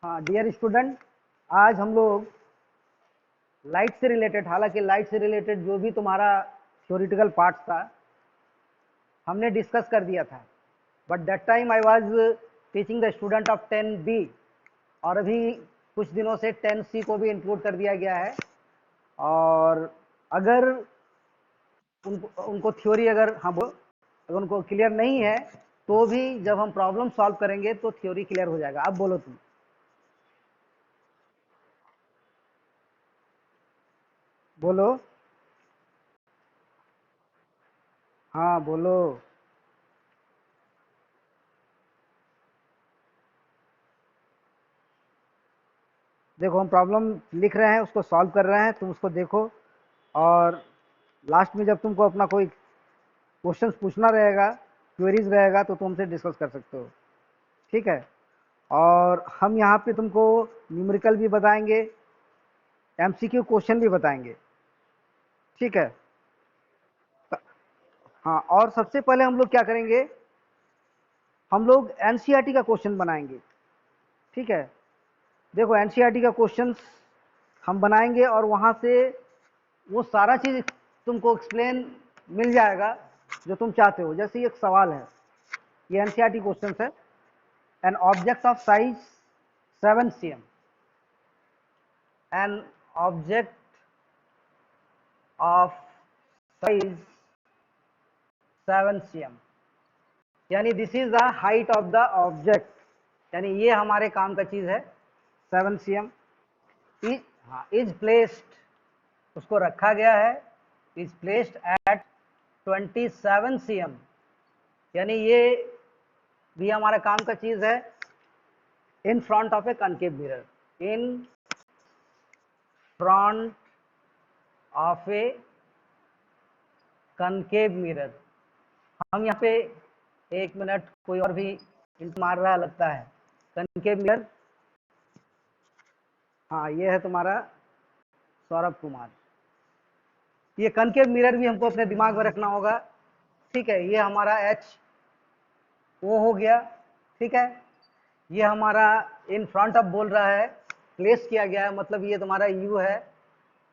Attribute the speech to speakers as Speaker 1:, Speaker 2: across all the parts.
Speaker 1: हाँ dear student, आज हम लोग लाइट से रिलेटेड, हालांकि लाइट से रिलेटेड जो भी तुम्हारा थ्योरेटिकल पार्ट था हमने डिस्कस कर दिया था, but that time I was teaching the student of 10B और अभी कुछ दिनों से 10C को भी इंक्लूड कर दिया गया है। और अगर उनको थ्योरी अगर अगर उनको क्लियर नहीं है तो भी जब हम प्रॉब्लम सॉल्व करेंगे तो थ्योरी क्लियर हो जाएगा। अब बोलो तुम, बोलो। हाँ बोलो। देखो हम प्रॉब्लम लिख रहे हैं, उसको सॉल्व कर रहे हैं, तुम उसको देखो और लास्ट में जब तुमको अपना कोई क्वेश्चंस पूछना रहेगा, क्वेरीज रहेगा, तो तुम हमसे डिस्कस कर सकते हो। ठीक है। और हम यहाँ पे तुमको न्यूमेरिकल भी बताएंगे, एमसीक्यू क्वेश्चन भी बताएंगे। ठीक है। हाँ, और सबसे पहले हम लोग क्या करेंगे, हम लोग एनसीईआरटी का क्वेश्चन बनाएंगे। ठीक है। देखो एनसीईआरटी का क्वेश्चन हम बनाएंगे और वहाँ से वो सारा चीज तुमको एक्सप्लेन मिल जाएगा जो तुम चाहते हो। जैसे एक सवाल है, ये एनसीईआरटी क्वेश्चन है, an object of size 7 cm, an object of size 7 cm, यानी this is the height of the object, यानी ये हमारे काम का चीज है। 7 cm इज प्लेस्ड, उसको रखा गया है, इज प्लेस्ड एट 27 cm, यानी ये भी हमारा काम का चीज है। In front of A concave mirror, in front of A concave mirror. हम यहाँ पे एक मिनट, कोई और भी इंट मार रहा लगता है। कनकेव मिरर, हाँ ये है तुम्हारा सौरभ कुमार। ये कनकेव मिरर भी हमको अपने दिमाग में रखना होगा। ठीक है, ये हमारा एच ओ हो गया। ठीक है, ये हमारा इन फ्रंट ऑफ बोल रहा है, प्लेस किया गया है, मतलब ये तुम्हारा यू है,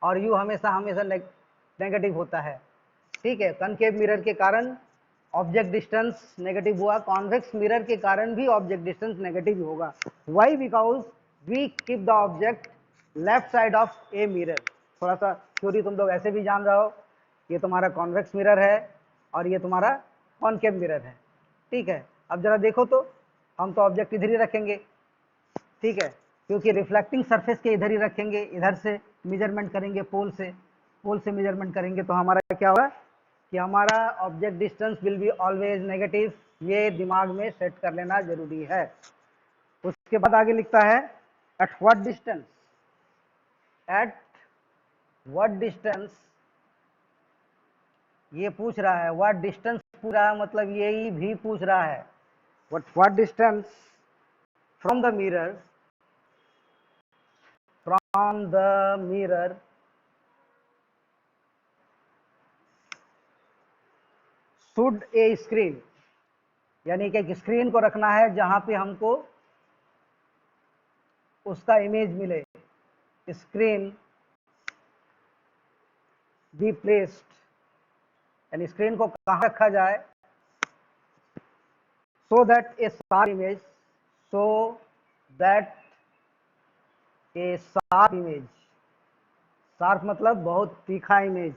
Speaker 1: और यू हमेशा हमेशा नेगेटिव होता है। ठीक है, कनकेव मिरर के कारण ऑब्जेक्ट डिस्टेंस नेगेटिव हुआ, कॉन्वेक्स मिरर के कारण भी ऑब्जेक्ट डिस्टेंस नेगेटिव होगा। Why? Because we keep the object left side of a mirror. थोड़ा सा थ्योरी तुम लोग ऐसे भी जान रहे हो, ये तुम्हारा कॉन्वेक्स मिरर है और ये तुम्हारा कॉनकेव मिरर है। ठीक है, अब जरा देखो तो, हम तो ऑब्जेक्ट इधर ही रखेंगे। ठीक है, क्योंकि रिफ्लेक्टिंग सरफेस के इधर ही रखेंगे, इधर से मेजरमेंट करेंगे, पोल से मेजरमेंट करेंगे, तो हमारा क्या होगा कि हमारा object distance will be always negative. ये दिमाग में सेट कर लेना जरूरी है। उसके बाद आगे लिखता है at what distance, at what distance, ये पूछ रहा है, व्हाट डिस्टेंस पूछ रहा है, मतलब यही भी पूछ रहा है what distance from the mirror, from the mirror should A screen, यानी कि एक स्क्रीन को रखना है जहां पे हमको उसका इमेज मिले। स्क्रीन बी प्लेस्ड, यानी स्क्रीन को कहां रखा जाए, so that A sharp image, so that A sharp image, sharp मतलब बहुत तीखा इमेज,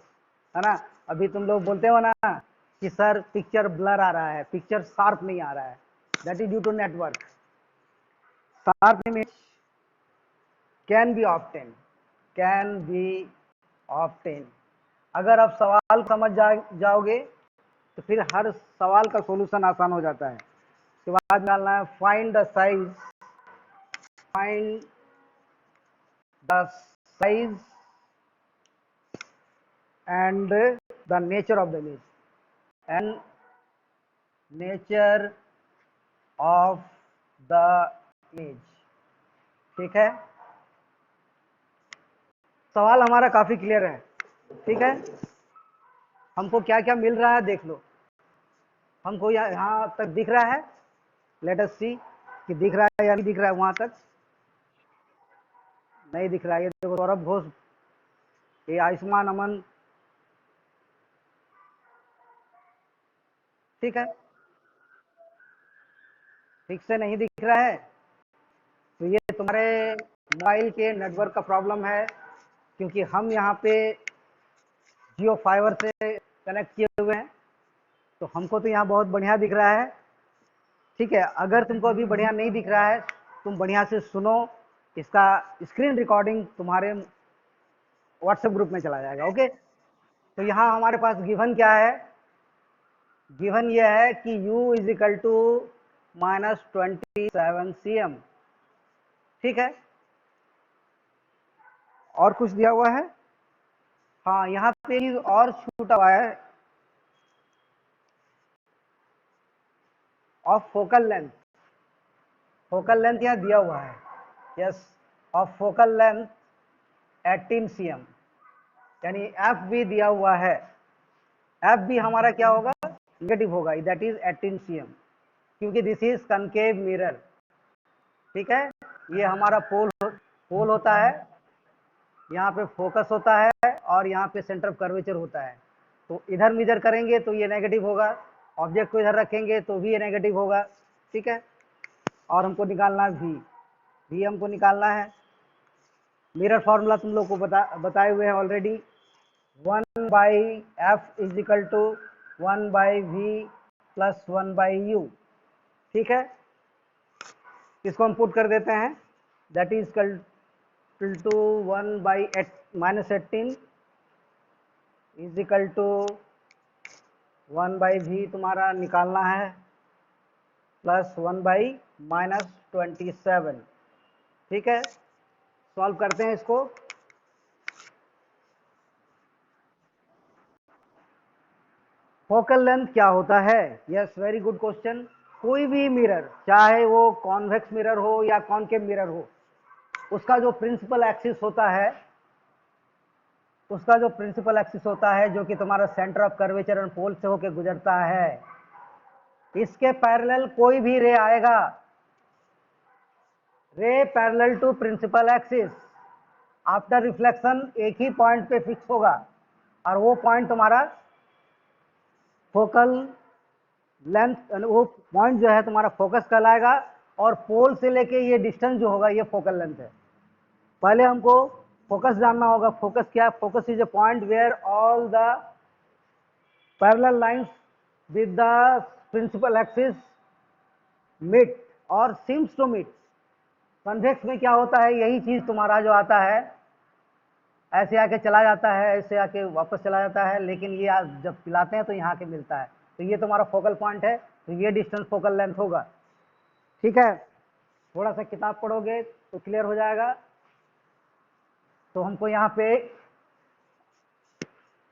Speaker 1: है ना। अभी तुम लोग बोलते हो ना कि सर पिक्चर ब्लर आ रहा है, पिक्चर शार्प नहीं आ रहा है, that is due to network. Sharp image can be obtain, can be obtain. अगर आप सवाल समझ जाओगे तो फिर हर सवाल का सॉल्यूशन आसान हो जाता है। उसके बाद डालना है find the size, find the size and the nature of the image, and nature of the image। ठीक है, सवाल हमारा काफी क्लियर है। ठीक है, हमको क्या क्या मिल रहा है देख लो। हमको यहाँ तक दिख रहा है, लेट अस सी कि दिख रहा है या नहीं दिख रहा है वहां तक। नहीं दिख रहा है। ये देखो सौरभ घोष, ये आयुष्मान अमन, ठीक है, ठीक से नहीं दिख रहा है। तो ये तुम्हारे मोबाइल के नेटवर्क का प्रॉब्लम है, क्योंकि हम यहाँ पे जियो फाइबर से कनेक्ट किए हुए हैं, तो हमको तो यहाँ बहुत बढ़िया दिख रहा है। ठीक है, अगर तुमको अभी बढ़िया नहीं दिख रहा है, तुम बढ़िया से सुनो, इसका स्क्रीन रिकॉर्डिंग तुम्हारे व्हाट्सएप ग्रुप में चला जाएगा। ओके, तो यहाँ हमारे पास गिवन क्या है, गिवन ये है कि u is equal to -27 cm। ठीक है, और कुछ दिया हुआ है? हाँ, यहाँ पे और छूटा हुआ है, of focal length. Focal length यहाँ दिया हुआ है, yes, of focal length 18 cm, यानी एफ भी दिया हुआ है। एफ भी हमारा क्या होगा, नेगेटिव होगा, दैट इज 18 cm, क्योंकि दिस इज कनकेव मिरर। ठीक है, ये हमारा पोल होता है, यहाँ पे फोकस होता है, और यहाँ पे सेंटर ऑफ कर्वेचर होता है। तो इधर मेजर करेंगे तो ये नेगेटिव होगा, ऑब्जेक्ट को इधर रखेंगे तो भी ये नेगेटिव होगा। ठीक है, और हमको निकालना है भी हमको निकालना है। मिरर फॉर्मूला तुम लोग को बताए हुए हैं already, 1/f is equal to 1/v plus 1/u। ठीक है, इसको हम पुट कर देते हैं, that is equal to 1/-18 is equal to 1/v तुम्हारा निकालना है, प्लस 1/-27। ठीक है, सॉल्व करते हैं इसको। फोकल लेंथ क्या होता है? Yes, very good question. कोई भी मिरर, चाहे वो कॉन्वेक्स मिरर हो या कॉनकेव मिरर हो, उसका जो प्रिंसिपल एक्सिस होता है, जो कि तुम्हारा centre of curvature and pole से होकर गुजरता है, इसके पैरेलल कोई भी रे आएगा, ray parallel to principal axis, after reflection एक ही पॉइंट पे फिक्स होगा, और वो पॉइंट तुम्हारा फोकल लेंथ, वो पॉइंट जो है तुम्हारा फोकस कहलाएगा, और पोल से लेके ये डिस्टेंस जो होगा ये फोकल लेंथ है। पहले हमको फोकस जानना होगा। फोकस क्या है? Focus is a point where all the parallel lines with the principal axis meet और सीम्स टू मीट। कन्वेक्स में क्या होता है, यही चीज तुम्हारा जो आता है, ऐसे आके चला जाता है, ऐसे आके वापस चला जाता है, लेकिन ये जब पिलाते हैं तो यहाँ के मिलता है। तो ये तुम्हारा फोकल पॉइंट है, तो ये डिस्टेंस फोकल लेंथ होगा। ठीक है, थोड़ा सा किताब पढ़ोगे तो क्लियर हो जाएगा। तो हमको यहाँ पे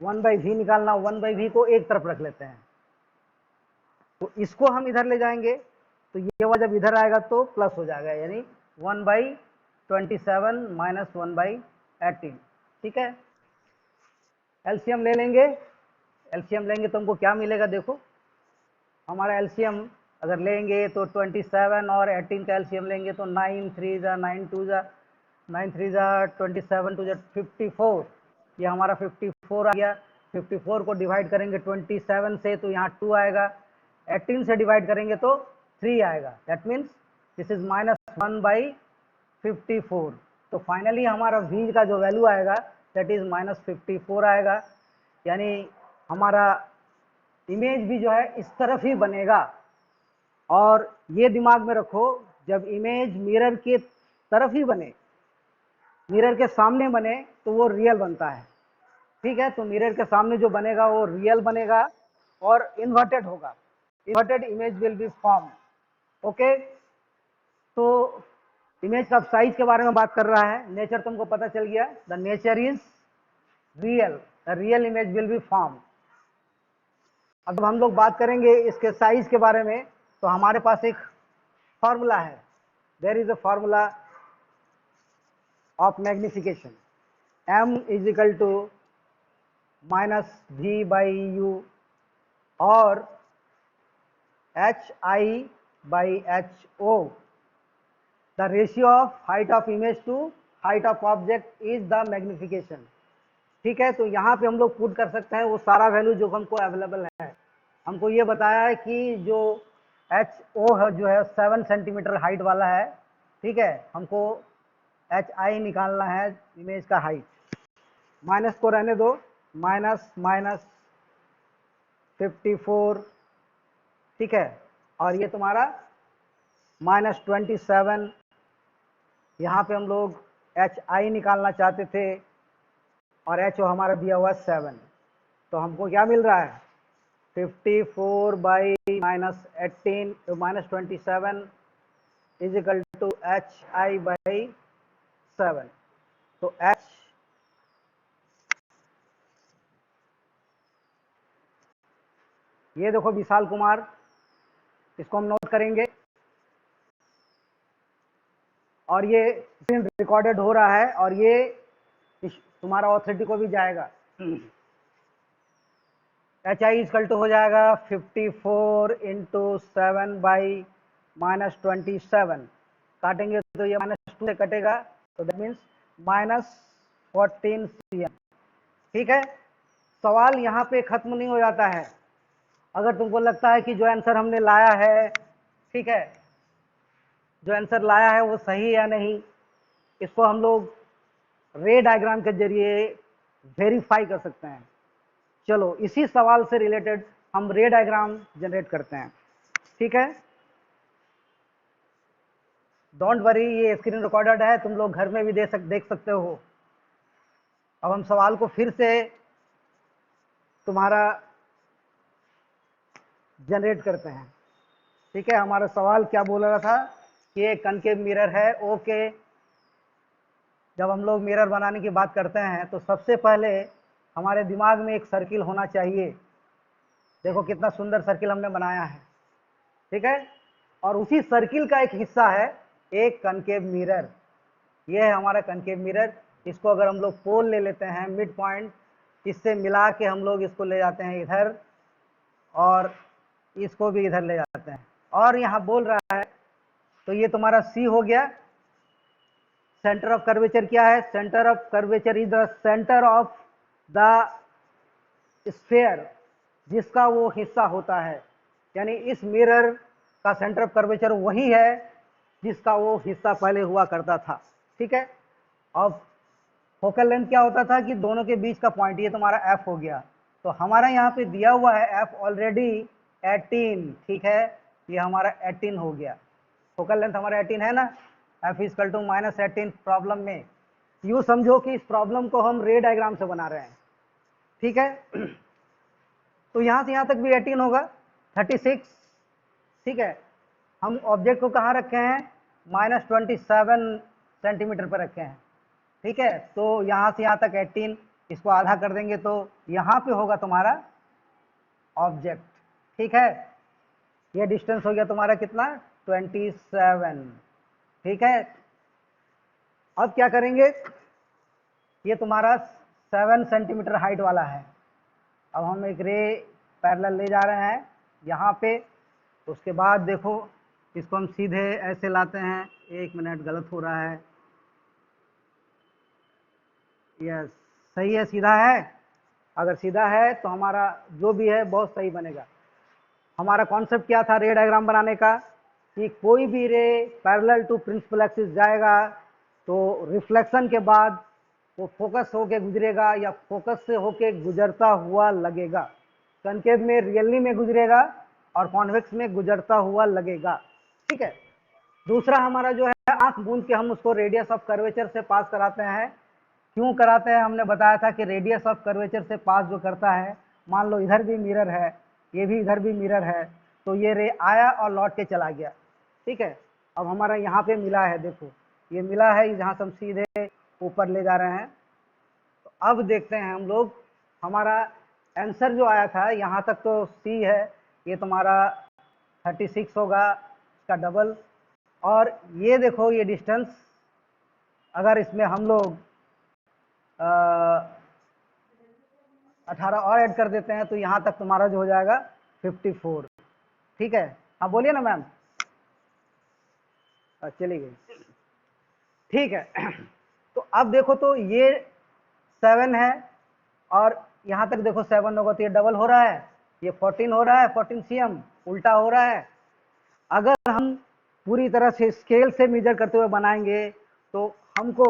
Speaker 1: 1/v निकालना, 1/v को एक तरफ रख लेते हैं, तो इसको हम इधर ले जाएंगे, तो ये वाला जब इधर आएगा तो प्लस हो जाएगा, यानी 1/27 माइनस 1/18। ठीक है, एलसीएम ले लेंगे। एलसीएम लेंगे तो हमको क्या मिलेगा, देखो हमारा एलसीएम अगर लेंगे तो 27 और 18 का एलसीएम लेंगे तो 9 3 जा 9 2 जा 9 3 जा 27 2 जा 54, ये हमारा 54 आ गया। 54 को डिवाइड करेंगे 27 से तो यहाँ 2 आएगा, 18 से डिवाइड करेंगे तो 3 आएगा, दैट मीन्स दिस इज -1/54। तो फाइनली हमारा v का जो वैल्यू आएगा दैट इज -54 आएगा, यानी हमारा इमेज भी जो है इस तरफ ही बनेगा। और ये दिमाग में रखो, जब इमेज मिरर के तरफ ही बने, मिरर के सामने बने, तो वो रियल बनता है। ठीक है, तो मिरर के सामने जो बनेगा वो रियल बनेगा और इन्वर्टेड होगा, inverted image will be form. Okay, तो इमेज का साइज के बारे में बात कर रहा है, नेचर तुमको पता चल गया, the nature is real, the real image will be form. अब हम लोग बात करेंगे इसके साइज के बारे में, तो हमारे पास एक फॉर्मूला है, there is a formula of magnification, m is equal to -v/u और hi/ho, the ratio of height of image to height of object is the magnification. ठीक है, तो यहाँ पे हम लोग पुट कर सकते हैं वो सारा वैल्यू जो हमको अवेलेबल है। हमको ये बताया है कि जो एच ओ है जो है 7 सेंटीमीटर हाइट वाला है। ठीक है, हमको एच आई निकालना है इमेज का हाइट। माइनस को रहने दो, माइनस माइनस 54, ठीक है, और ये तुम्हारा -27। यहाँ पे हम लोग एच आई निकालना चाहते थे और एच ओ हमारा दिया हुआ 7, तो हमको क्या मिल रहा है 54 बाई -18 तो -27 is equal to H I by 7। तो एच ये देखो विशाल कुमार, इसको हम नोट करेंगे और ये रिकॉर्डेड हो रहा है और ये तुम्हारा ऑथोरिटी को भी जाएगा। एच आई इजकल टू हो जाएगा 54 इंटू 7 बाई -27। काटेंगे तो ये -2 से कटेगा, तो दैट मीन्स -14 cm। ठीक है, सवाल यहाँ पे खत्म नहीं हो जाता है। अगर तुमको लगता है कि जो आंसर हमने लाया है, ठीक है, जो आंसर लाया है वो सही है या नहीं, इसको हम लोग रे डायग्राम के जरिए वेरीफाई कर सकते हैं। चलो इसी सवाल से रिलेटेड हम रे डायग्राम जनरेट करते हैं। ठीक है, डोंट वरी, ये स्क्रीन रिकॉर्डेड है, तुम लोग घर में भी देख सकते हो। अब हम सवाल को फिर से तुम्हारा जनरेट करते हैं। ठीक है, हमारा सवाल क्या बोल रहा था कि एक कनकेव मिरर है। ओके, जब हम लोग मिरर बनाने की बात करते हैं तो सबसे पहले हमारे दिमाग में एक सर्किल होना चाहिए। देखो कितना सुंदर सर्किल हमने बनाया है। ठीक है, और उसी सर्किल का एक हिस्सा है एक कनकेव मिरर। ये है हमारा कनकेव मिरर। इसको अगर हम लोग पोल ले लेते हैं, मिड पॉइंट, इससे मिला के हम लोग इसको ले जाते हैं इधर और इसको भी इधर ले जाते हैं, और यहाँ बोल रहा है तो ये तुम्हारा सी हो गया। सेंटर ऑफ कर्वेचर क्या है? Centre of curvature is the centre of the sphere, जिसका वो हिस्सा होता है। यानी इस मिरर का सेंटर ऑफ कर्वेचर वही है जिसका वो हिस्सा पहले हुआ करता था। ठीक है, अब फोकल लेंथ क्या होता था कि दोनों के बीच का पॉइंट, ये तुम्हारा एफ हो गया। तो हमारा यहाँ पे दिया हुआ है एफ ऑलरेडी 18। ठीक है, ये हमारा 18 हो गया। फोकल लेंथ हमारा 18 है ना, एफ इजकल टू -18 प्रॉब्लम में। यूँ समझो कि इस प्रॉब्लम को हम रे डायग्राम से बना रहे हैं। ठीक है, तो यहाँ से यहाँ तक भी 18 होगा, 36। ठीक है, हम ऑब्जेक्ट को कहाँ रखे हैं? -27 सेंटीमीटर पर रखे हैं। ठीक है, तो यहाँ से यहाँ तक 18, इसको आधा कर देंगे तो यहाँ पे होगा तुम्हारा ऑब्जेक्ट। ठीक है, ये डिस्टेंस हो गया तुम्हारा कितना? 27। ठीक है, अब क्या करेंगे? ये तुम्हारा 7 सेंटीमीटर हाइट वाला है। अब हम एक रे पैरेलल ले जा रहे हैं यहाँ पे। तो उसके बाद देखो, इसको हम सीधे ऐसे लाते हैं। 1 मिनट, गलत हो रहा है। यस, सही है, सीधा है। अगर सीधा है तो हमारा जो भी है बहुत सही बनेगा। हमारा कॉन्सेप्ट क्या था रे डायग्राम बनाने का कि कोई भी रे पैरेलल टू प्रिंसिपल एक्सिस जाएगा तो रिफ्लेक्शन के बाद वो फोकस होके गुजरेगा या फोकस से होके गुजरता हुआ लगेगा। कनकेव में रियली में गुजरेगा और कॉन्वेक्स में गुजरता हुआ लगेगा। ठीक है, दूसरा हमारा जो है आंख मूंद के हम उसको रेडियस ऑफ कर्वेचर से पास कराते हैं। क्यों कराते हैं? हमने बताया था कि रेडियस ऑफ कर्वेचर से पास जो करता है, मान लो इधर भी मिरर है, ये भी इधर भी मिरर है, तो ये रे आया और लौट के चला गया। ठीक है, अब हमारा यहाँ पे मिला है, देखो ये मिला है, जहाँ से हम सीधे ऊपर ले जा रहे हैं। तो अब देखते हैं हम लोग, हमारा आंसर जो आया था यहाँ तक तो सी है, ये तुम्हारा 36 होगा, इसका डबल। और ये देखो ये डिस्टेंस, अगर इसमें हम लोग 18 और ऐड कर देते हैं तो यहाँ तक तुम्हारा जो हो जाएगा 54। ठीक है, हाँ बोलिए ना मैम। चली गई। ठीक है, तो अब देखो तो ये 7 है और यहाँ तक देखो 7 होगा तो ये डबल हो रहा है, ये 14 हो रहा है, 14 cm उल्टा हो रहा है। अगर हम पूरी तरह से स्केल से मेजर करते हुए बनाएंगे तो हमको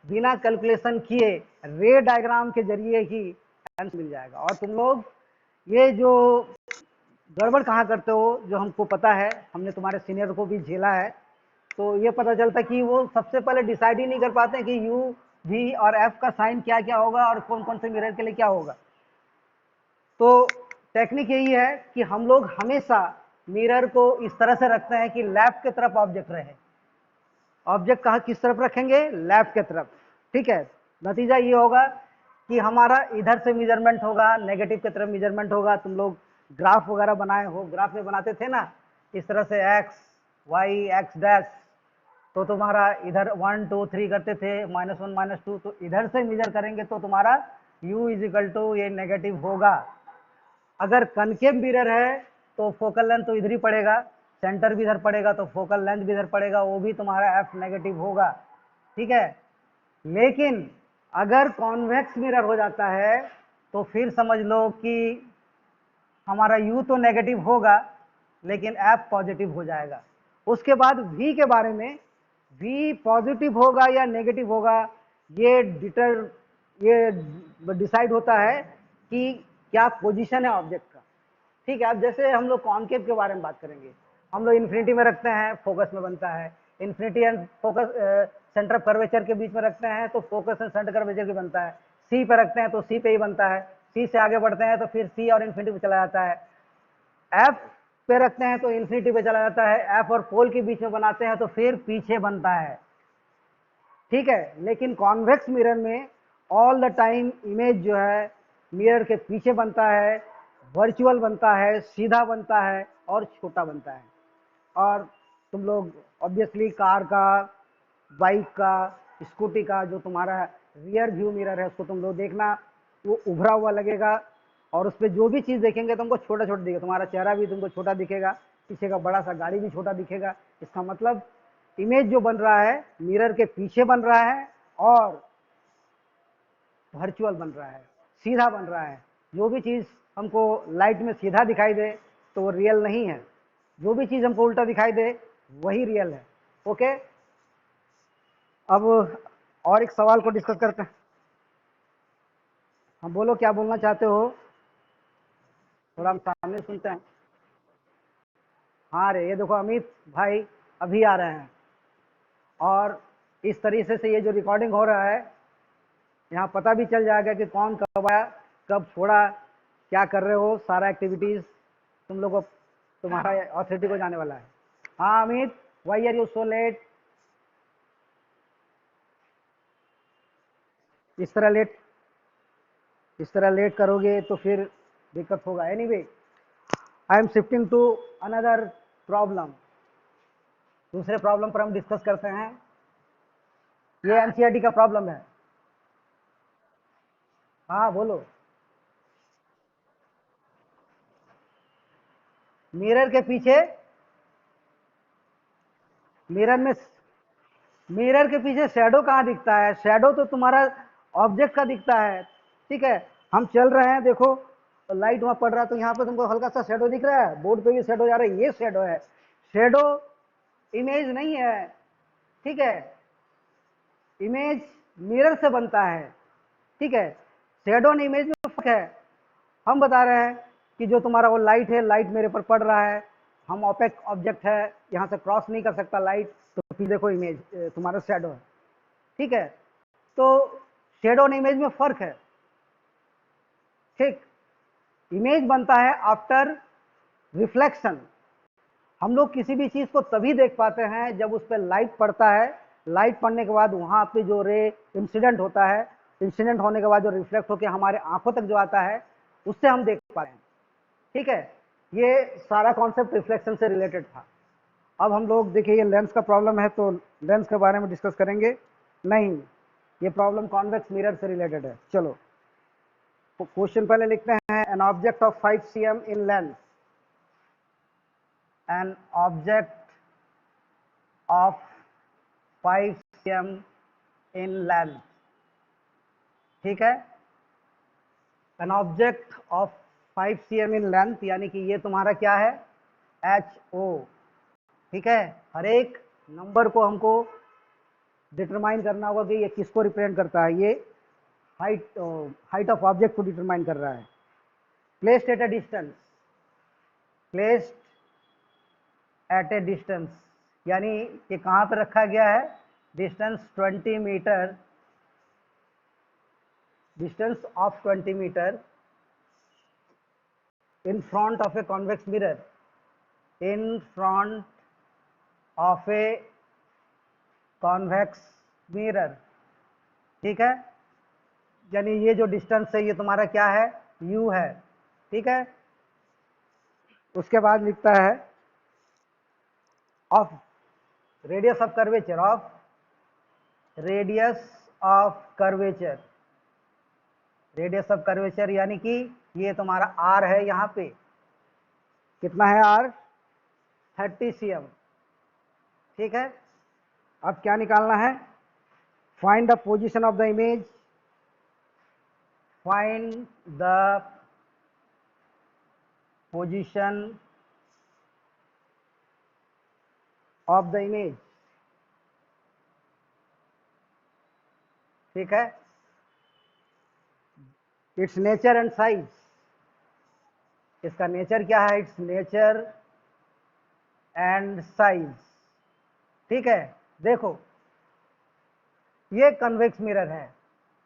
Speaker 1: बिना कैलकुलेशन किए रे डायग्राम के जरिए ही आंसर मिल जाएगा। और तुम लोग ये जो गड़बड़ कहाँ करते हो, जो हमको पता है, हमने तुम्हारे सीनियर को भी झेला है, तो ये पता चलता कि वो सबसे पहले डिसाइड ही नहीं कर पाते कि यू वी और एफ का साइन क्या क्या होगा और कौन कौन से मिरर के लिए क्या होगा। तो टेक्निक यही है कि हम लोग हमेशा मिरर को इस तरह से रखते हैं कि लेफ्ट की तरफ ऑब्जेक्ट रहे। ऑब्जेक्ट कहाँ किस तरफ रखेंगे? लेफ्ट की तरफ। ठीक है, नतीजा ये होगा कि हमारा इधर से मेजरमेंट होगा, नेगेटिव की तरफ मेजरमेंट होगा। तुम लोग ग्राफ वगैरह बनाए हो, ग्राफ में बनाते थे ना इस तरह से एक्स वाई एक्स डैश, तो तुम्हारा इधर 1 2 3 करते थे, -1 -2, तो इधर से मेजर करेंगे तो तुम्हारा u इजिकल टू ये नेगेटिव होगा। अगर कनकेव मिरर है तो फोकल लेंथ तो इधर ही पड़ेगा, सेंटर भी इधर पड़ेगा, तो फोकल लेंथ भी इधर पड़ेगा, वो भी तुम्हारा f नेगेटिव होगा। ठीक है, लेकिन अगर कॉन्वेक्स मिरर हो जाता है तो फिर समझ लो कि हमारा u तो नेगेटिव होगा लेकिन f पॉजिटिव हो जाएगा। उसके बाद v के बारे में, v पॉजिटिव होगा या नेगेटिव होगा ये डिसाइड होता है कि क्या पोजीशन है ऑब्जेक्ट का। ठीक है, अब जैसे हम लोग कॉनकेव के बारे में बात करेंगे, हम लोग इन्फिनिटी में रखते हैं, फोकस में बनता है। Infinity and focus centre of curvature के बीच में रखते हैं तो फोकस एंड सेंटर कर्वेचर की बनता है। सी पे रखते हैं तो सी पे ही बनता है, सी से आगे बढ़ते हैं तो फिर सी और इन्फिनिटी पे चला जाता है। एफ पे रखते हैं तो इन्फिनिटी पे चला जाता है, एफ और पोल के बीच में बनाते हैं तो फिर पीछे बनता है। ठीक है, लेकिन कॉन्वेक्स मिरर में ऑल द टाइम इमेज जो है मिरर के पीछे बनता है, वर्चुअल बनता है, सीधा बनता है और छोटा बनता है। और तुम लोग ऑब्वियसली कार का, बाइक का, स्कूटी का जो तुम्हारा रियर व्यू मिरर है उसको तुम लोग देखना, वो उभरा हुआ लगेगा और उस पर जो भी चीज़ देखेंगे तुमको छोटा छोटा दिखेगा, तुम्हारा चेहरा भी तुमको छोटा दिखेगा, पीछे का बड़ा सा गाड़ी भी छोटा दिखेगा। इसका मतलब इमेज जो बन रहा है मिरर के पीछे बन रहा है और वर्चुअल बन रहा है, सीधा बन रहा है। जो भी चीज़ हमको लाइट में सीधा दिखाई दे तो वो रियल नहीं है, जो भी चीज़ हमको उल्टा दिखाई दे वही रियल है। ओके, अब और एक सवाल को डिस्कस करते हैं। हम बोलो क्या बोलना चाहते हो, थोड़ा हम सामने सुनते हैं। हाँ रे, ये देखो अमित भाई अभी आ रहे हैं और इस तरीके से ये जो रिकॉर्डिंग हो रहा है यहाँ पता भी चल जाएगा कि कौन कब आया, कब छोड़ा, क्या कर रहे हो, सारा एक्टिविटीज़ तुम लोग को, तुम्हारा अथॉरिटी को जाने वाला है। हाँ Amit, why are you so late? इस तरह लेट करोगे तो फिर दिक्कत होगा। Anyway, I am shifting to another problem. दूसरे प्रॉब्लम पर हम डिस्कस करते हैं। ये एनसीईआरटी का प्रॉब्लम है। हाँ बोलो। मिरर के पीछे, मिरर में, मिरर के पीछे शैडो कहाँ दिखता है? शैडो तो तुम्हारा ऑब्जेक्ट का दिखता है। ठीक है, हम चल रहे हैं, देखो लाइट वहां पड़ रहा है तो यहाँ पे तुमको हल्का सा शैडो दिख रहा है, बोर्ड पे भी शैडो जा रहा है, ये शैडो है। शैडो इमेज नहीं है। ठीक है, इमेज मिरर से बनता है। ठीक है, शैडो और इमेज में फर्क है। हम बता रहे हैं कि जो तुम्हारा वो लाइट है, लाइट मेरे पर पड़ रहा है, हम ओपेक ऑब्जेक्ट है, यहाँ से क्रॉस नहीं कर सकता लाइट, तो फिर देखो इमेज तुम्हारा शैडो है। ठीक है, तो शेडो और इमेज में फर्क है। ठीक, इमेज बनता है आफ्टर रिफ्लेक्शन। हम लोग किसी भी चीज को तभी देख पाते हैं जब उस पर लाइट पड़ता है, लाइट पड़ने के बाद वहां पे जो रे इंसिडेंट होता है, इंसिडेंट होने के बाद जो रिफ्लेक्ट होकर हमारे आंखों तक जो आता है उससे हम देख पाते हैं। ठीक है, ये सारा कॉन्सेप्ट रिफ्लेक्शन से रिलेटेड था। अब हम लोग देखिए ये लेंस का प्रॉब्लम है तो लेंस के बारे में डिस्कस करेंगे। नहीं, ये प्रॉब्लम कॉन्वेक्स मिरर से रिलेटेड है। चलो क्वेश्चन पहले लिखते हैं। An object of 5 cm in length, an object of 5 cm in length, ठीक है। An object of 5 cm in length, यानी कि ये तुम्हारा क्या है, HO, ठीक है। हर एक नंबर को हमको डिटरमाइन करना होगा कि ये किसको रिप्रेजेंट करता है। ये हाइट ऑफ ऑब्जेक्ट को डिटरमाइन कर रहा है। Placed at a distance, placed at a distance, यानी ये कहाँ पर रखा गया है, distance 20 metre, distance of 20 metre in front of a convex mirror, in front of a convex mirror, ठीक है। यानी ये जो डिस्टेंस है ये तुम्हारा क्या है, u है, ठीक है। उसके बाद लिखता है of radius of curvature, of radius of curvature, radius of curvature यानी कि ये तुम्हारा r है, यहाँ पे कितना है r, 30 cm, ठीक है। अब क्या निकालना है, find the position of the image, find the position of the image, ठीक है। इट्स नेचर एंड साइज, इसका नेचर क्या है, इट्स नेचर एंड साइज, ठीक है। देखो ये कन्वेक्स मिरर है,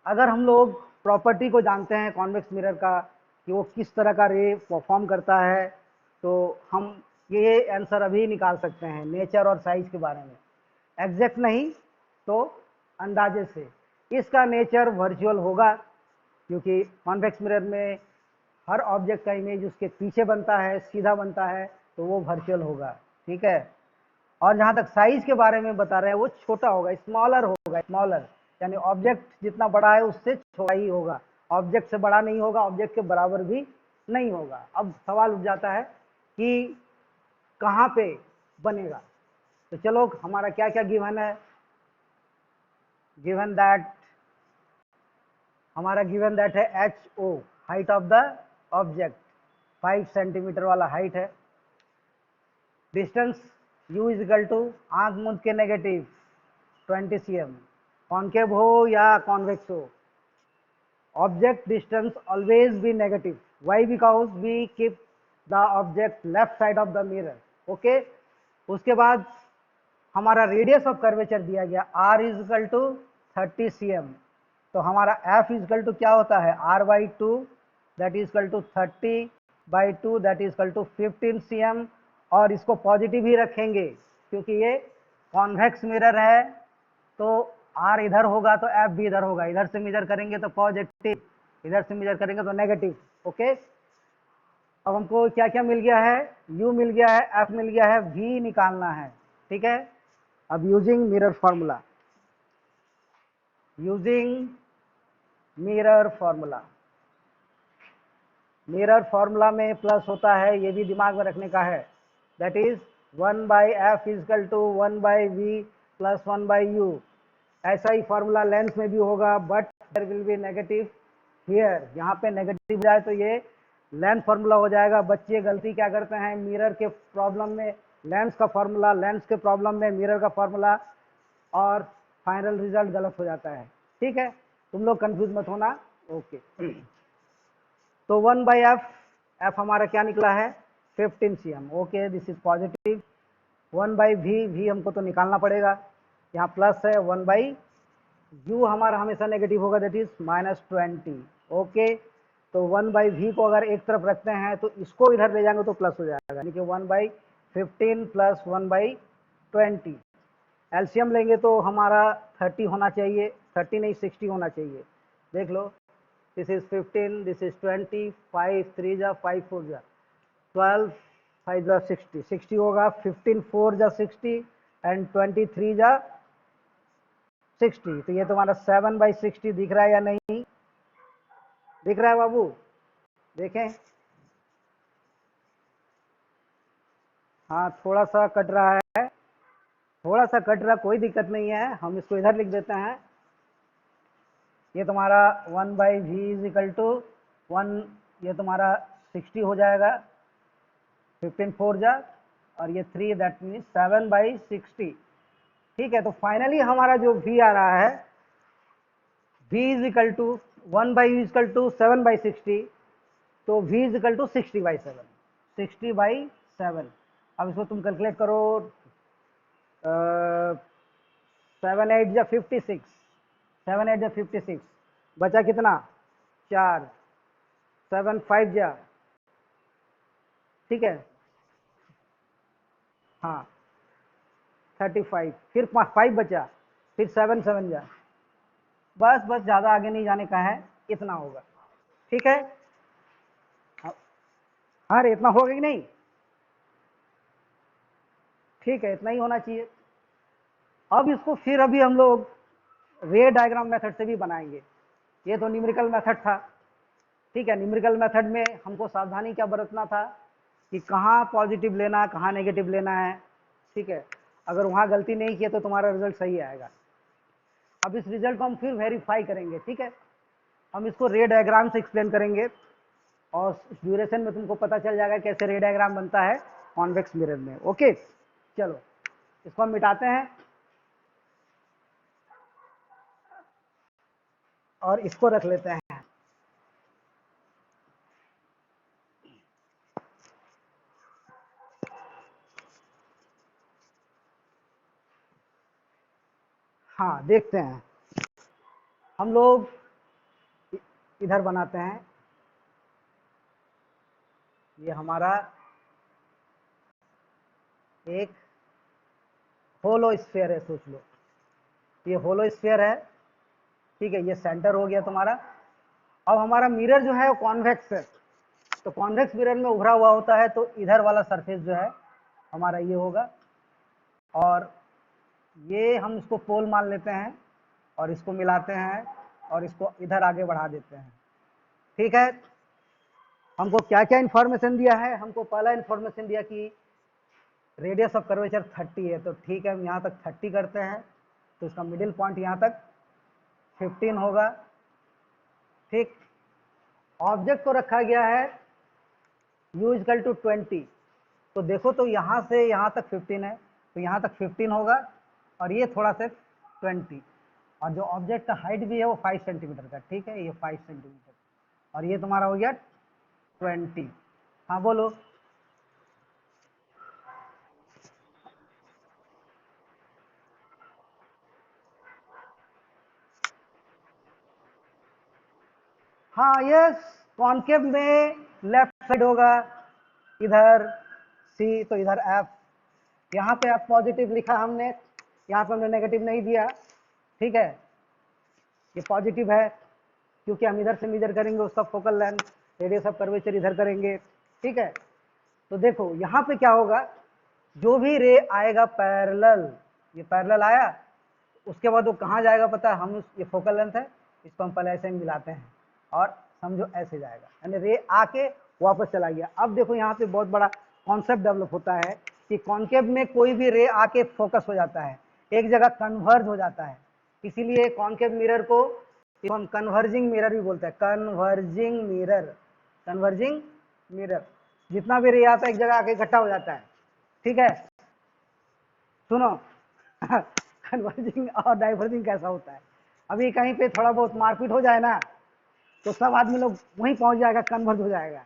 Speaker 1: अगर हम लोग प्रॉपर्टी को जानते हैं कॉन्वेक्स मिरर का कि वो किस तरह का रे परफॉर्म करता है, तो हम ये आंसर अभी निकाल सकते हैं नेचर और साइज के बारे में, एग्जैक्ट नहीं तो अंदाजे से। इसका नेचर वर्चुअल होगा, क्योंकि कॉन्वेक्स मिरर में हर ऑब्जेक्ट का इमेज उसके पीछे बनता है, सीधा बनता है, तो वो वर्चुअल होगा, ठीक है। और जहाँ तक साइज के बारे में बता रहे हैं वो छोटा होगा, स्मॉलर होगा, स्मॉलर यानी ऑब्जेक्ट जितना बड़ा है उससे छोटा ही होगा, ऑब्जेक्ट से बड़ा नहीं होगा, ऑब्जेक्ट के बराबर भी नहीं होगा। अब सवाल उठ जाता है कि कहाँ पे बनेगा, तो चलो हमारा क्या क्या गिवन है, गिवन दैट हमारा गिवन दैट है HO, height of the object 5 centimetre वाला हाइट है। Distance u is equal to आंख मूंद के नेगेटिव 20 cm, कॉन्केव हो या कॉन्वेक्स हो, object distance always be negative, why because we keep the object left side of the mirror, okay. उसके बाद हमारा रेडियस ऑफ कर्वेचर दिया गया r is equal to 30 cm, तो हमारा f इज इक्वल टू क्या होता है, r/2 that is equal to 30/2 that is equal to 15 cm, और इसको पॉजिटिव ही रखेंगे क्योंकि ये कॉन्वेक्स मिरर है, तो r इधर होगा तो f भी इधर होगा, इधर से मेजर करेंगे तो पॉजिटिव, इधर से मेजर करेंगे तो नेगेटिव, ओके। अब हमको क्या क्या मिल गया है, u मिल गया है, f मिल गया है, v निकालना है, ठीक है। अब using mirror formula, using mirror formula, mirror formula में प्लस होता है, ये भी दिमाग में रखने का है, that is 1/f is equal to 1/v plus 1/u। ऐसा ही फॉर्मूला लेंस में भी होगा, but there will be negative here, यहाँ पे नेगेटिव जाए तो ये लेंस फॉर्मूला हो जाएगा। बच्चे गलती क्या करते हैं, मिरर के प्रॉब्लम में लेंस का फॉर्मूला, लेंस के प्रॉब्लम में मिरर का फॉर्मूला, और फाइनल रिजल्ट गलत हो जाता है, ठीक है। तुम लोग कंफ्यूज मत होना, ओके। तो 1/f, f हमारा क्या निकला है 15 cm, okay this is positive. 1/v, v हमको तो निकालना पड़ेगा, यहाँ प्लस है, 1/u हमारा हमेशा नेगेटिव होगा, दैट इज -20, ओके। तो 1/v को अगर एक तरफ रखते हैं तो इसको इधर ले जाएंगे तो प्लस हो जाएगा, यानी कि 1/15 प्लस 1/20। एलसीएम लेंगे तो हमारा 30 होना चाहिए, 30 नहीं 60 होना चाहिए, देख लो, दिस इज 15, दिस इज 20, 5 3 जा 5 4 जा 12, 5 जा 60, 60 होगा, 15 4 जा 60 एंड 23 जा 60, तो ये तुम्हारा 7/60 दिख रहा है या नहीं दिख रहा है बाबू, देखें, हाँ थोड़ा सा कट रहा है, थोड़ा सा कट रहा, कोई दिक्कत नहीं है, हम इसको इधर लिख देते हैं, ये तुम्हारा 1/v इज इक्वल टू 1, ये तुम्हारा 60 हो जाएगा, 15 4 जा, और ये 3, दैट मीन्स 7/60। ठीक है, तो फाइनली हमारा जो v आ रहा है, v is equal to 1/u is equal to 7/60, तो v इज इक्वल टू 60/7, 60/7। अब इसको तुम कैलकुलेट करो, 7 8 जा 56, 7 8 जा 56, बचा कितना 4, 7 5 जा, ठीक है, हाँ 35, फिर 5 बचा, फिर 7 7 जा, बस बस ज़्यादा आगे नहीं जाने का है, इतना होगा। ठीक है, हाँ रे, इतना होगा कि नहीं? ठीक है, इतना ही होना चाहिए। अब इसको फिर अभी हम लोग रे डायग्राम मेथड से भी बनाएंगे। ये तो न्यूमेरिकल मेथड था। ठीक है, न्यूमेरिकल मेथड में हमको सावधानी क्या बरतना था कि कहाँ पॉजिटिव लेना है, कहाँ नेगेटिव लेना है। ठीक है, अगर वहाँ गलती नहीं किए तो तुम्हारा रिजल्ट सही आएगा। अब इस रिजल्ट को हम फिर वेरीफाई करेंगे। ठीक है, हम इसको रे डायग्राम से एक्सप्लेन करेंगे और ड्यूरेशन में तुमको पता चल जाएगा कैसे रे डायग्राम बनता है कॉन्वेक्स मिरर में। ओके, चलो इसको हम मिटाते हैं और इसको रख लेते हैं। हाँ, देखते हैं हम लोग इधर बनाते हैं। ये हमारा एक होलो स्फीयर है, सोच लो ये होलो स्फीयर है। ठीक है, ये सेंटर हो गया तुम्हारा। अब हमारा मिरर जो है वो कॉन्वेक्स है, तो कॉन्वेक्स मिरर में उभरा हुआ होता है, तो इधर वाला सरफेस जो है हमारा ये होगा, और ये हम इसको पोल मान लेते हैं और इसको मिलाते हैं और इसको इधर आगे बढ़ा देते हैं। ठीक है, हमको क्या क्या इन्फॉर्मेशन दिया है? हमको पहला इन्फॉर्मेशन दिया कि रेडियस ऑफ कर्वेचर 30 है, तो ठीक है हम यहाँ तक 30 करते हैं, तो इसका मिडिल पॉइंट यहाँ तक 15 होगा। ठीक, ऑब्जेक्ट को रखा गया है u इक्वल टू 20, तो देखो तो यहाँ से यहाँ तक 15 है, तो यहाँ तक 15 होगा और ये थोड़ा सा 20, और जो ऑब्जेक्ट का हाइट भी है वो 5 सेंटीमीटर का। ठीक है, ये 5 सेंटीमीटर, और ये तुम्हारा हो गया 20। हाँ बोलो। हाँ यस, कॉन्केव में लेफ्ट साइड होगा, इधर सी तो इधर एफ। यहाँ पे एफ पॉजिटिव लिखा हमने, यहाँ पे हमने नेगेटिव नहीं दिया। ठीक है, ये पॉजिटिव है क्योंकि हम इधर से मेजर करेंगे उसका focal length, radius of curvature इधर करेंगे। ठीक है, तो देखो यहाँ पे क्या होगा, जो भी रे आएगा पैरेलल, ये पैरेलल आया, उसके बाद वो कहाँ जाएगा पता है? हम ये फोकल लेंथ है, इसको हम पहले ऐसे मिलाते हैं और समझो ऐसे जाएगा, यानी रे आके वापस चला गया। अब देखो यहाँ पे बहुत बड़ा कॉन्सेप्ट डेवलप होता है कि कॉन्केव में कोई भी रे आके फोकस हो जाता है, एक जगह कन्वर्ज हो जाता है, इसीलिए कॉन्केव मिरर को हम कन्वर्जिंग मिरर भी बोलते हैं। कन्वर्जिंग मिरर, कन्वर्जिंग मिरर, जितना भी रे आता है एक जगह आके इकट्ठा हो जाता है। ठीक है, सुनो कन्वर्जिंग और डाइवर्जिंग कैसा होता है? अभी कहीं पे थोड़ा बहुत मारपीट हो जाए ना, तो सब आदमी लोग वहीं पहुंच जाएगा, कन्वर्ज हो जाएगा।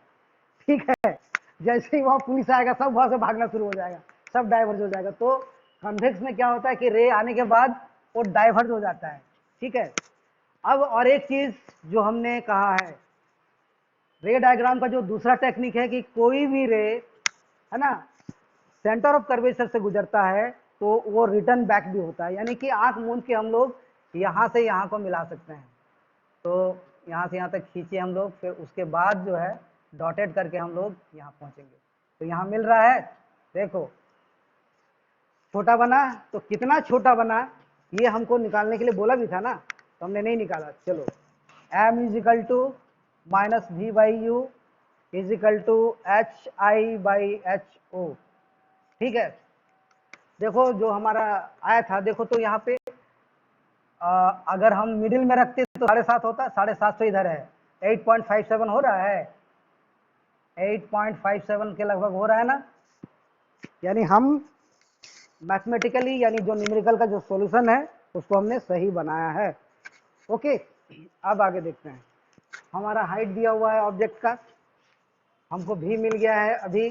Speaker 1: ठीक है, जैसे ही वहां पुलिस आएगा सब वहां से भागना शुरू हो जाएगा, सब डाइवर्ज हो जाएगा। तो कन्वेक्स में क्या होता है कि रे आने के बाद वो डाइवर्ज हो जाता है। ठीक है, अब और एक चीज जो हमने कहा है, रे डायग्राम का जो दूसरा टेक्निक है कि कोई भी रे है ना सेंटर ऑफ कर्वेचर से गुजरता है तो वो रिटर्न बैक भी होता है, यानी कि आंख मूंद के हम लोग यहाँ से यहाँ को मिला सकते हैं। तो यहाँ से यहाँ तक खींचे हम लोग, फिर उसके बाद जो है डॉटेड करके हम लोग यहाँ पहुँचेंगे। तो यहाँ मिल रहा है, देखो छोटा बना, तो कितना छोटा बना ये हमको निकालने के लिए बोला भी था ना, तो हमने नहीं निकाला। चलो m is equal to minus V by U is equal to H I by H O. ठीक है, देखो जो हमारा आया था, देखो तो यहाँ पे अगर हम मिडिल में रखते तो 7.5 होता, 7.5 तो इधर है, 8.57 हो रहा है, 8.57 के लगभग हो रहा है ना। यानी हम मैथमेटिकली यानी जो न्यूमेरिकल का जो सॉल्यूशन है उसको हमने सही बनाया है। ओके, अब आगे देखते हैं। हमारा हाइट दिया हुआ है ऑब्जेक्ट का, हमको भी मिल गया है। अभी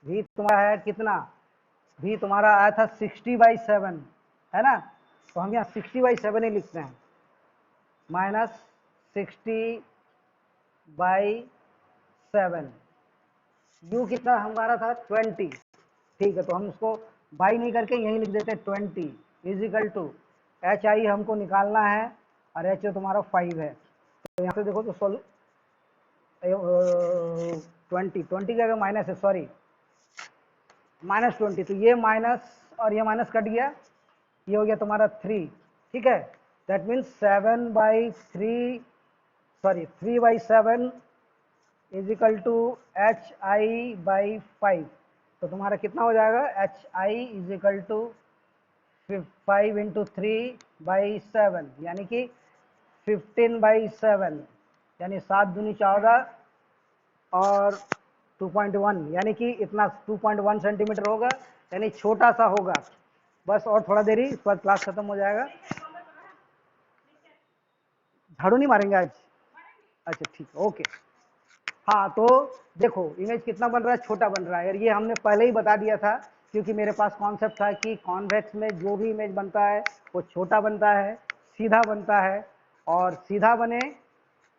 Speaker 1: भी तुम्हारा है कितना, भी तुम्हारा आया था 60/7 है ना, तो हम यहाँ 60/7 ही लिखते हैं, -60/7। यू कितना हमारा था 20, ठीक है, तो हम उसको बाई नहीं करके यहीं लिख देते हैं 20 इजिकल टू एच आई हमको निकालना है और एच तुम्हारा 5 है। तो यहाँ से देखो तो 20 का माइनस है, सॉरी -20, तो ये माइनस और ये माइनस कट गया, ये हो गया तुम्हारा 3, ठीक है। That means 3/7 is equal to HI/5। तो तुम्हारा कितना हो जाएगा, HI इजिकल टू 5 इंटू 3/7 यानी कि 15/7, यानी 7 दूनी 14 और 2.1 यानी कि इतना 2.1 सेंटीमीटर होगा, यानी छोटा सा होगा। बस और थोड़ा देरी, इसके बाद क्लास खत्म हो जाएगा। झाड़ू नहीं मारेंगे आज, अच्छा ठीक है, ओके। हाँ तो देखो इमेज कितना बन रहा है, छोटा बन रहा है, और ये हमने पहले ही बता दिया था, क्योंकि मेरे पास कॉन्सेप्ट था कि कॉन्वेक्स में जो भी इमेज बनता है वो छोटा बनता है, सीधा बनता है, और सीधा बने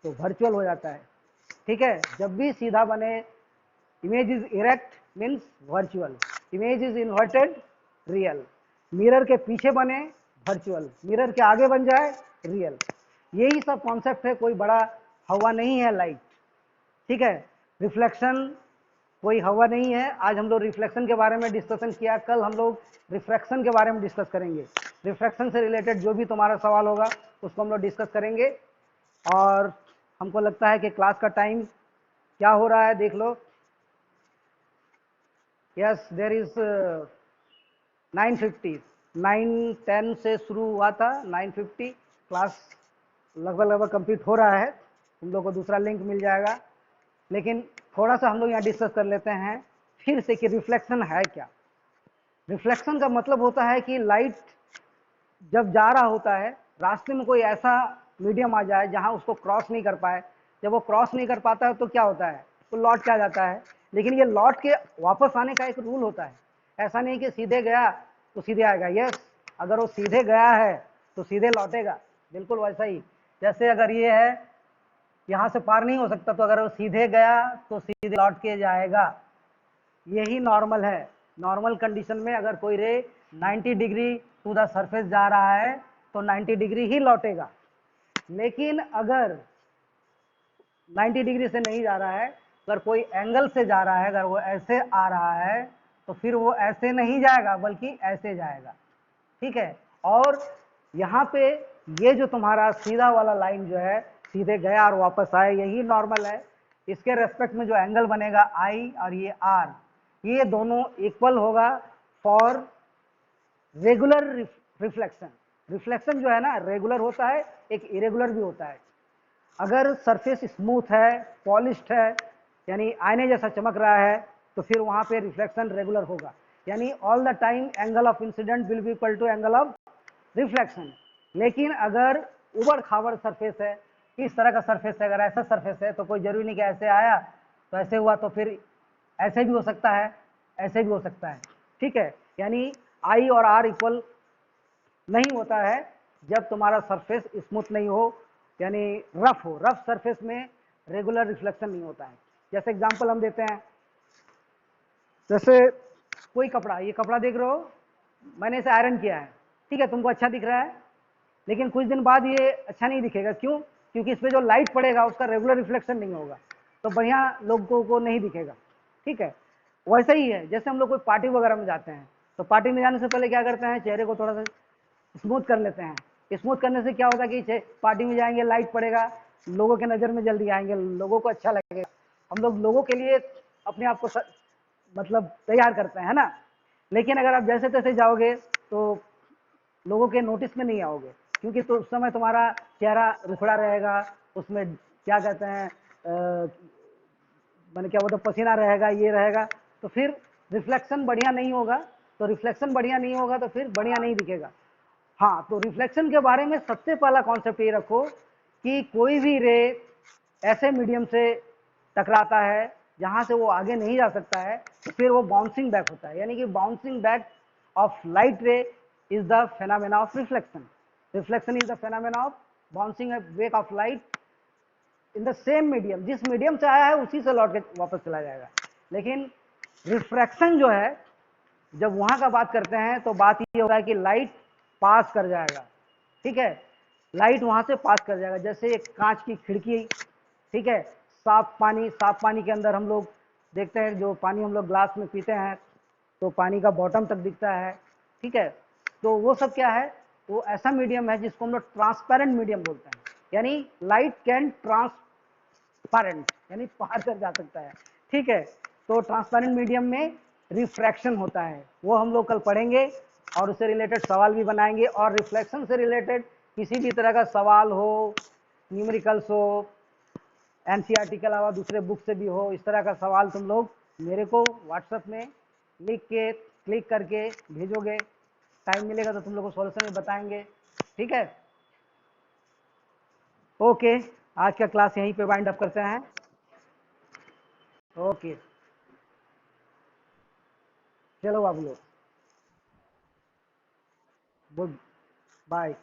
Speaker 1: तो वर्चुअल हो जाता है, ठीक है। जब भी सीधा बने, image is erect means virtual, image is inverted real, mirror के पीछे बने वर्चुअल, मिरर के आगे बन जाए रियल। यही सब कॉन्सेप्ट है, कोई बड़ा हवा नहीं है लाइट, ठीक है। रिफ्लेक्शन कोई हवा नहीं है। आज हम लोग रिफ्लेक्शन के बारे में डिस्कशन किया, कल हम लोग रिफ्रैक्शन के बारे में डिस्कस करेंगे। रिफ्रैक्शन से रिलेटेड जो भी तुम्हारा सवाल होगा उसको हम लोग डिस्कस करेंगे। और हमको लगता है कि क्लास का टाइम क्या हो रहा है, देख लो। यस देयर इज 9:50, 9:10 से शुरू हुआ था, 9:50 क्लास लगभग कंप्लीट हो रहा है। तुम लोग को दूसरा लिंक मिल जाएगा, लेकिन थोड़ा सा हम लोग यहाँ डिस्कस कर लेते हैं फिर से कि रिफ्लेक्शन है क्या। रिफ्लेक्शन का मतलब होता है कि लाइट जब जा रहा होता है, रास्ते में कोई ऐसा मीडियम आ जाए जहाँ उसको क्रॉस नहीं कर पाए, जब वो क्रॉस नहीं कर पाता है तो क्या होता है, तो लौट के आ जाता है। लेकिन ये लौट के वापस आने का एक रूल होता है, ऐसा नहीं कि सीधे गया तो सीधे आएगा। यस, अगर वो सीधे गया है तो सीधे लौटेगा, बिल्कुल वैसा ही। जैसे अगर ये है, यहाँ से पार नहीं हो सकता, तो अगर वो सीधे गया तो सीधे लौट के जाएगा। यही नॉर्मल है। नॉर्मल कंडीशन में अगर कोई रे 90 डिग्री टू द सरफेस जा रहा है तो 90 डिग्री ही लौटेगा। लेकिन अगर 90 डिग्री से नहीं जा रहा है, अगर कोई एंगल से जा रहा है, अगर वो ऐसे आ रहा है तो फिर वो ऐसे नहीं जाएगा बल्कि ऐसे जाएगा, ठीक है। और यहाँ पे ये जो तुम्हारा सीधा वाला लाइन जो है, सीधे गया और वापस आए, यही नॉर्मल है। इसके रेस्पेक्ट में जो एंगल बनेगा आई और ये आर, ये दोनों इक्वल होगा फॉर रेगुलर रिफ्लेक्शन। रिफ्लेक्शन जो है ना रेगुलर होता है, एक इरेगुलर भी होता है। अगर सरफेस स्मूथ है, पॉलिश्ड है, यानी आईने जैसा चमक रहा है, तो फिर वहाँ पे रिफ्लेक्शन रेगुलर होगा, यानी all the time angle of incident will be equal to angle of reflection. लेकिन अगर उबड़ खाबड़ सरफेस है, इस तरह का सरफेस है, अगर ऐसा सरफेस है तो कोई जरूरी नहीं कि ऐसे आया तो ऐसे हुआ, तो फिर ऐसे भी हो सकता है, ऐसे भी हो सकता है, ठीक है। यानी आई और आर इक्वल नहीं होता है जब तुम्हारा सरफेस स्मूथ नहीं हो, यानी रफ हो। रफ सरफेस में रेगुलर रिफ्लेक्शन नहीं होता है। जैसे एग्जांपल हम देते हैं, जैसे कोई कपड़ा, ये कपड़ा देख रहे हो, मैंने इसे आयरन किया है, ठीक है, तुमको अच्छा दिख रहा है, लेकिन कुछ दिन बाद ये अच्छा नहीं दिखेगा। क्यों? क्योंकि इस पर जो लाइट पड़ेगा उसका रेगुलर रिफ्लेक्शन नहीं होगा, तो बढ़िया लोगों को नहीं दिखेगा, ठीक है। वैसे ही है, जैसे हम लोग कोई पार्टी वगैरह में जाते हैं, तो पार्टी में जाने से पहले क्या करते हैं, चेहरे को थोड़ा सा स्मूथ कर लेते हैं। स्मूथ करने से क्या होता है कि पार्टी में जाएंगे, लाइट पड़ेगा, लोगों के नज़र में जल्दी आएंगे, लोगों को अच्छा लगेगा। हम लोग लोगों के लिए अपने आप को मतलब तैयार करते हैं ना। लेकिन अगर आप जैसे तैसे जाओगे तो लोगों के नोटिस में नहीं आओगे। क्योंकि तो उस समय तुम्हारा चेहरा रुखड़ा रहेगा, उसमें क्या कहते हैं मैंने क्या बोलते पसीना रहेगा, ये रहेगा, तो फिर रिफ्लेक्शन बढ़िया नहीं होगा। तो रिफ्लेक्शन बढ़िया नहीं होगा तो फिर बढ़िया नहीं दिखेगा। हाँ, तो रिफ्लेक्शन के बारे में सबसे पहला कॉन्सेप्ट ये रखो कि कोई भी रे ऐसे मीडियम से टकराता है जहां से वो आगे नहीं जा सकता है, तो फिर वो बाउंसिंग बैक होता है, यानी कि बाउंसिंग बैक ऑफ लाइट रे is the phenomena of reflection. Reflection is the phenomena of bouncing back of light in the same medium. जिस मीडियम से आया है उसी से लौट के वापस चला जाएगा। लेकिन रिफ्रैक्शन जो है, जब वहां का बात करते हैं तो बात ये होता है कि लाइट पास कर जाएगा, ठीक है, लाइट वहां से पास कर जाएगा। जैसे एक कांच की खिड़की, ठीक है, साफ पानी के अंदर हम लोग देखते हैं, जो पानी हम लोग ग्लास में पीते हैं तो पानी का बॉटम तक दिखता है, ठीक है, तो वो सब क्या है, वो ऐसा मीडियम है जिसको हम लोग ट्रांसपेरेंट मीडियम बोलते हैं, यानी लाइट कैन ट्रांसपेरेंट, यानी पार कर जा सकता है, ठीक है। तो ट्रांसपेरेंट मीडियम में रिफ्रैक्शन होता है, वो हम लोग कल पढ़ेंगे और उससे रिलेटेड सवाल भी बनाएंगे। और रिफ्लेक्शन से रिलेटेड किसी भी तरह का सवाल हो, न्यूमेरिकल्स हो, एनसीईआरटी के अलावा दूसरे बुक से भी हो, इस तरह का सवाल तुम लोग मेरे को व्हाट्सएप में लिख के क्लिक करके भेजोगे, टाइम मिलेगा तो तुम लोग को सॉल्यूशन भी बताएंगे, ठीक है। ओके, आज का क्लास यहीं पे वाइंड अप करते हैं। ओके, चलो बाबू लोग, गुड बाय।